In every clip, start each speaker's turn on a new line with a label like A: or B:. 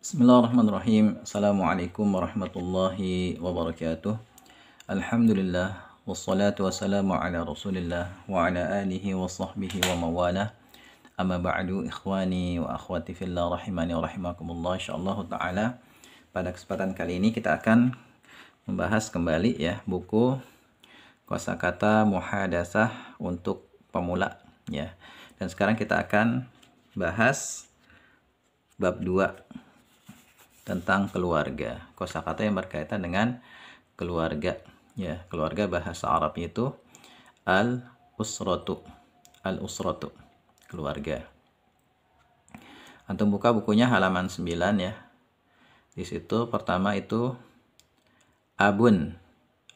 A: Bismillahirrahmanirrahim. Assalamualaikum warahmatullahi wabarakatuh. Alhamdulillah wassalatu wassalamu ala Rasulillah wa ala alihi wa sahbihi wa mawalah. Amma ba'du, ikhwani wa akhwati fillah rahimani wa rahimakumullah. Insyaallah taala pada kesempatan kali ini kita akan membahas kembali ya buku kosakata muhadasah untuk pemula ya. Dan sekarang kita akan bahas bab 2 tentang keluarga. Kosakata yang berkaitan dengan keluarga. Ya, keluarga bahasa Arabnya itu al-usratu. Al-usratu, keluarga. Antum buka bukunya halaman 9 ya. Di situ pertama itu abun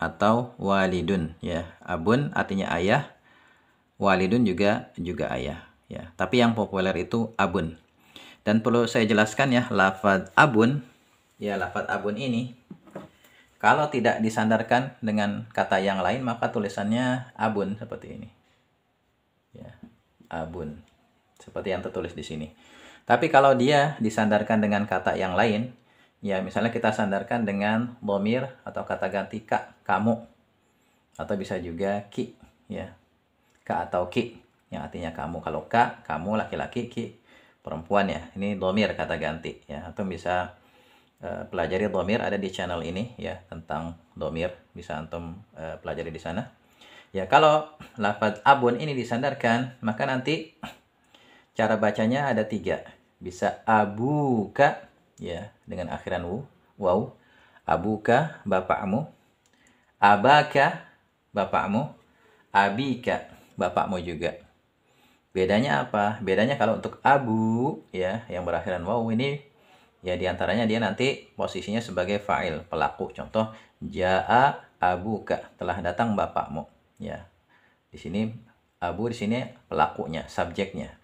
A: atau walidun ya. Abun artinya ayah, walidun juga ayah ya. Tapi yang populer itu abun. Dan perlu saya jelaskan ya, lafaz abun, ya lafaz abun ini, kalau tidak disandarkan dengan kata yang lain, maka tulisannya abun seperti ini. Ya, abun. Seperti yang tertulis di sini. Tapi kalau dia disandarkan dengan kata yang lain, ya misalnya kita sandarkan dengan dhamir atau kata ganti ka, kamu. Atau bisa juga ki, ya. Ka atau ki, yang artinya kamu. Kalau ka, kamu laki-laki, ki perempuan ya. Ini dhamir kata ganti ya. Atau bisa pelajari dhamir ada di channel ini ya, tentang dhamir, bisa antum pelajari di sana. Ya, kalau lafaz abun ini disandarkan, maka nanti cara bacanya ada 3. Bisa abuka ya dengan akhiran waw. Abuka bapakmu, abaka bapakmu, abika bapakmu juga. Bedanya apa? Bedanya kalau untuk abu ya yang berakhiran waw ini ya diantaranya dia nanti posisinya sebagai fa'il, pelaku. Contoh jaa abuka, telah datang bapakmu. Ya. Di sini abu, di sini pelakunya, subjeknya.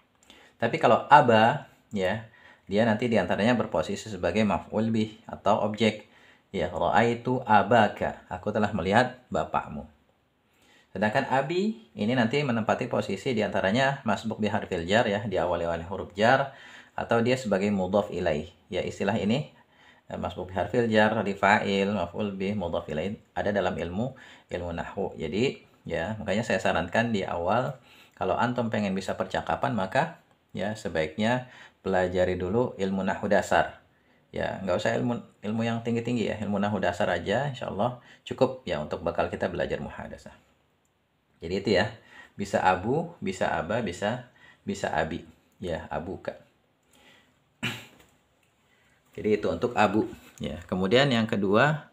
A: Tapi kalau aba ya dia nanti diantaranya berposisi sebagai maf'ul bih atau objek. Ya, ra'aitu abaka, aku telah melihat bapakmu. Sedangkan abi ini nanti menempati posisi diantaranya masbuk bi harfil jar ya, diawali oleh huruf jar, atau dia sebagai mudhaf ilaih. Ya, istilah ini masbuk bi harfil jar, di fa'il, maf'ul bih, mudhaf ilaih ada dalam ilmu nahwu. Jadi ya, makanya saya sarankan di awal kalau antum pengen bisa percakapan, maka ya sebaiknya pelajari dulu ilmu nahwu dasar. Ya, nggak usah ilmu yang tinggi-tinggi ya, ilmu nahwu dasar aja insyaallah cukup ya untuk bekal kita belajar muhadasah. Jadi itu ya, bisa abu, bisa aba, bisa abi. Ya, abuka. Jadi itu untuk abu. Ya, kemudian yang kedua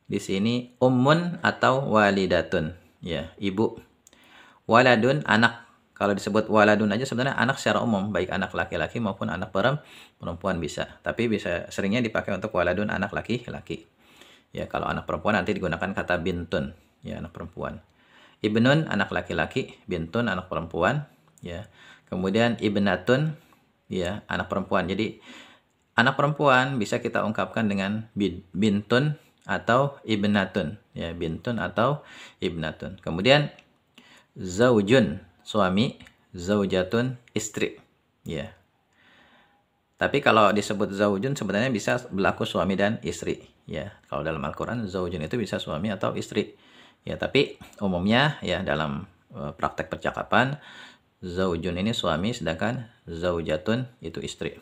A: di sini ummun atau walidatun. Ya, ibu. Waladun, anak. Kalau disebut waladun aja sebenarnya anak secara umum, baik anak laki-laki maupun anak perempuan bisa. Tapi bisa seringnya dipakai untuk waladun, anak laki-laki. Ya, kalau anak perempuan nanti digunakan kata bintun, ya anak perempuan. Ibnun anak laki-laki, bintun anak perempuan, ya. Kemudian ibnatun ya anak perempuan. Jadi anak perempuan bisa kita ungkapkan dengan bintun atau ibnatun, ya bintun atau ibnatun. Kemudian zaujun suami, zaujatun istri, ya. Tapi kalau disebut zaujun sebenarnya bisa berlaku suami dan istri, ya. Kalau dalam Al-Qur'an zaujun itu bisa suami atau istri. Ya, tapi umumnya ya dalam praktek percakapan zaujun ini suami sedangkan zaujatun itu istri.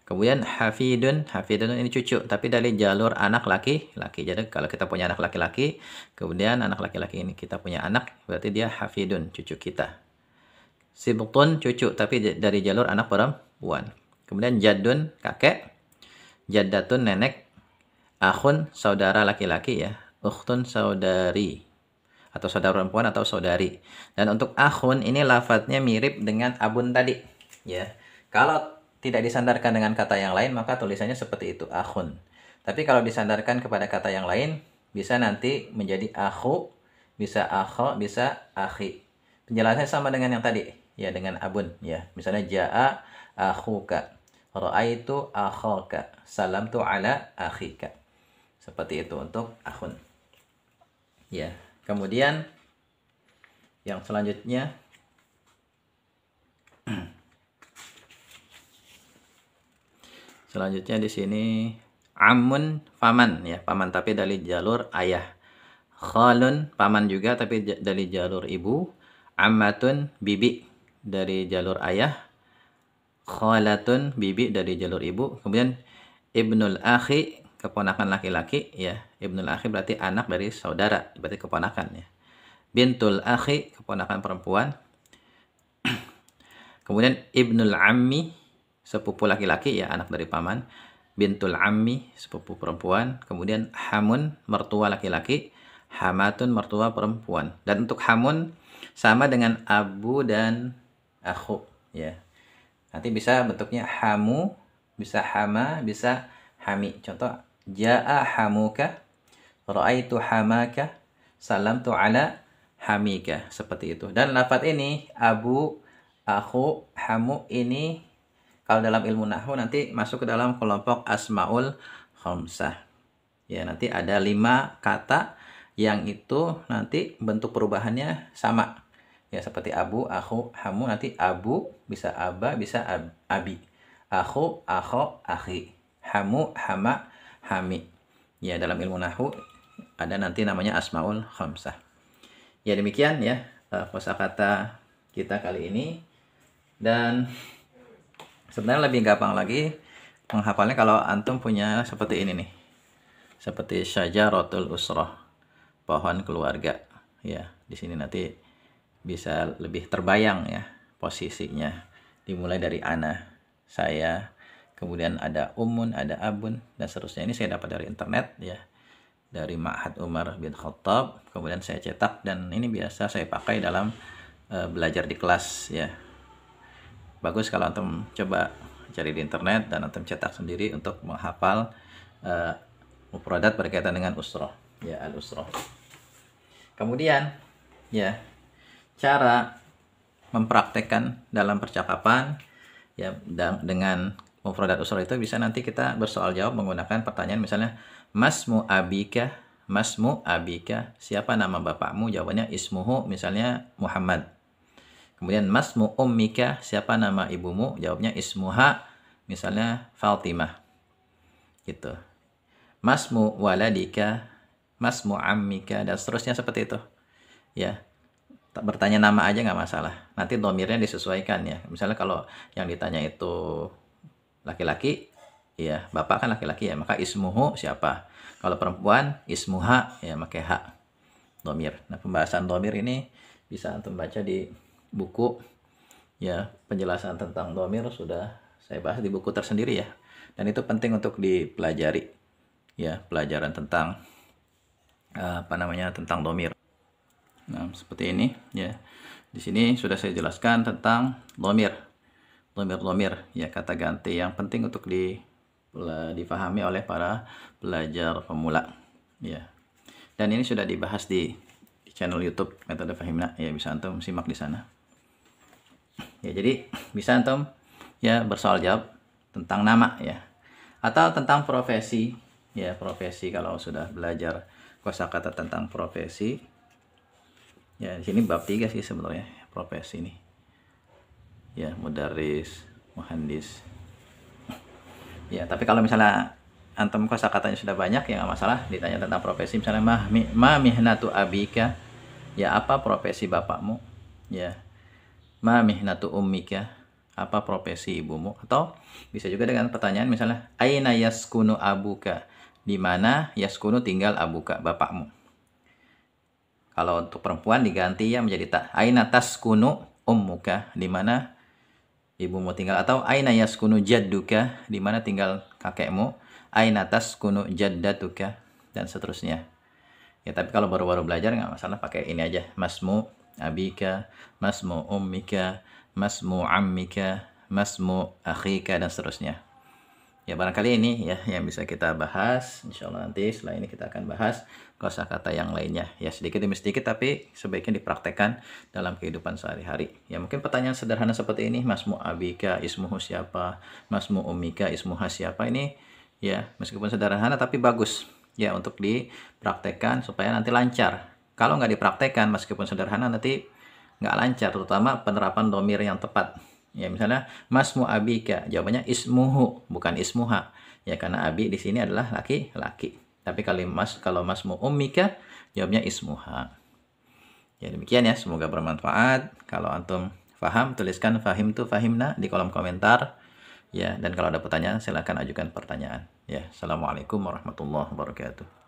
A: Kemudian hafidun ini cucu tapi dari jalur anak laki-laki. Jadi kalau kita punya anak laki-laki, kemudian anak laki-laki ini kita punya anak, berarti dia hafidun, cucu kita. Sibtun cucu tapi dari jalur anak perempuan. Kemudian jaddun kakek, jaddatun nenek, akhun saudara laki-laki ya. Ukhtun saudari atau saudara perempuan atau saudari. Dan untuk akhun ini lafadznya mirip dengan abun tadi ya. Kalau tidak disandarkan dengan kata yang lain maka tulisannya seperti itu, akhun. Tapi kalau disandarkan kepada kata yang lain bisa nanti menjadi akhu, bisa akho, bisa akhi. Penjelasannya sama dengan yang tadi ya, dengan abun ya. Misalnya jaa akhuka, ra'aitu akhaka, salamtu ala akhika. Seperti itu untuk akhun. Ya, kemudian yang selanjutnya Selanjutnya di sini amun paman ya, paman tapi dari jalur ayah. Khalun paman juga tapi dari jalur ibu. Ammatun bibi dari jalur ayah. Khalatun bibi dari jalur ibu. Kemudian ibnul akhi keponakan laki-laki ya. Ibnul akhi berarti anak dari saudara, berarti keponakan ya. Bintul akhi keponakan perempuan. Kemudian ibnul ammi sepupu laki-laki ya, anak dari paman. Bintul ammi sepupu perempuan. Kemudian hamun mertua laki-laki. Hamatun mertua perempuan. Dan untuk hamun sama dengan abu dan akhu ya. Nanti bisa bentuknya hamu, bisa hama, bisa hami. Contoh, ja'a hamuka, ra'aitu hamaka, salamtu ala hamika. Seperti itu. Dan lafaz ini, abu, akhu, hamu ini, kalau dalam ilmu nahwu nanti masuk ke dalam kelompok asmaul khamsah. Ya, nanti ada 5 kata yang itu nanti bentuk perubahannya sama. Ya, seperti abu, akhu, hamu, nanti abu bisa aba, bisa abi. Akhu, akho, akhi. Hamu, hama, hami. Ya, dalam ilmu nahwu ada nanti namanya asmaul khamsah. Ya, demikian ya kosakata kita kali ini. Dan sebenarnya lebih gampang lagi menghafalnya kalau antum punya seperti ini nih. Seperti syajaratul usrah, pohon keluarga. Ya, di sini nanti bisa lebih terbayang ya posisinya. Dimulai dari ana, saya, kemudian ada umun, ada abun, dan seterusnya. Ini saya dapat dari internet ya, dari Ma'had Umar bin Khattab. Kemudian saya cetak dan ini biasa saya pakai dalam belajar di kelas ya. Bagus kalau antum coba cari di internet dan antum cetak sendiri untuk menghafal mufradat berkaitan dengan usrah ya, al-usrah. Kemudian ya, cara mempraktekkan dalam percakapan ya dengan mufradat usrah itu bisa nanti kita bersoal jawab menggunakan pertanyaan, misalnya masmu abika, masmu abika, siapa nama bapakmu? Jawabannya ismuhu, misalnya Muhammad. Kemudian masmu ummika, siapa nama ibumu? Jawabnya ismuha, misalnya Fatimah. Gitu. Masmu waladika, masmu ammika, dan seterusnya seperti itu. Ya, bertanya nama aja nggak masalah. Nanti domirnya disesuaikan ya. Misalnya kalau yang ditanya itu laki-laki, ya bapak kan laki-laki ya, maka ismuhu siapa. Kalau perempuan, ismuha ya pakai hak domir. Nah, pembahasan domir ini bisa antum baca di buku ya, penjelasan tentang domir sudah saya bahas di buku tersendiri ya. Dan itu penting untuk dipelajari ya, pelajaran tentang tentang domir. Nah, seperti ini ya. Di sini sudah saya jelaskan tentang domir ya, kata ganti yang penting untuk difahami oleh para pelajar pemula ya. Dan ini sudah dibahas di channel YouTube Metode Fahimna ya, bisa antum simak di sana. Ya, jadi bisa antum ya bersoal jawab tentang nama ya, atau tentang profesi ya. Profesi kalau sudah belajar kosakata tentang profesi ya, di sini bab 3 sih sebenarnya profesi ini ya, mudaris, muhandis ya. Tapi kalau misalnya antum kosakatanya sudah banyak ya nggak masalah, ditanya tentang profesi, misalnya ma mihnatu abika ya, apa profesi bapakmu ya. Ma mihnatu ummika, apa profesi ibumu. Atau bisa juga dengan pertanyaan misalnya aina yaskunu abuka, di mana yaskunu tinggal abuka, bapakmu. Kalau untuk perempuan diganti ya menjadi aina taskunu ummuka, di mana ibumu tinggal. Atau aina yaskunu jadduka, di mana tinggal kakekmu. Aina taskunu jaddatuka, dan seterusnya. Ya, tapi kalau baru-baru belajar nggak masalah pakai ini aja, masmu abika, masmu ummika, masmu ammika, masmu akhika, dan seterusnya. Ya, barangkali ini ya yang bisa kita bahas. Insyaallah nanti setelah ini kita akan bahas kosakata yang lainnya. Ya, sedikit demi sedikit tapi sebaiknya dipraktekkan dalam kehidupan sehari-hari. Ya, mungkin pertanyaan sederhana seperti ini, masmu abika, ismuhu siapa? Masmu ummika, ismuha siapa? Ini ya meskipun sederhana tapi bagus ya untuk dipraktekkan supaya nanti lancar. Kalau nggak dipraktekkan meskipun sederhana nanti nggak lancar, terutama penerapan domir yang tepat Ya, misalnya masmu abika, jawabannya ismuhu, bukan ismuha. Ya, karena abi di sini adalah laki-laki. Tapi kalau masmu ummika, jawabnya ismuha. Ya, demikian ya, semoga bermanfaat. Kalau antum paham, tuliskan fahim tu fahimna di kolom komentar. Ya, dan kalau ada pertanyaan silahkan ajukan pertanyaan. Ya, assalamualaikum warahmatullahi wabarakatuh.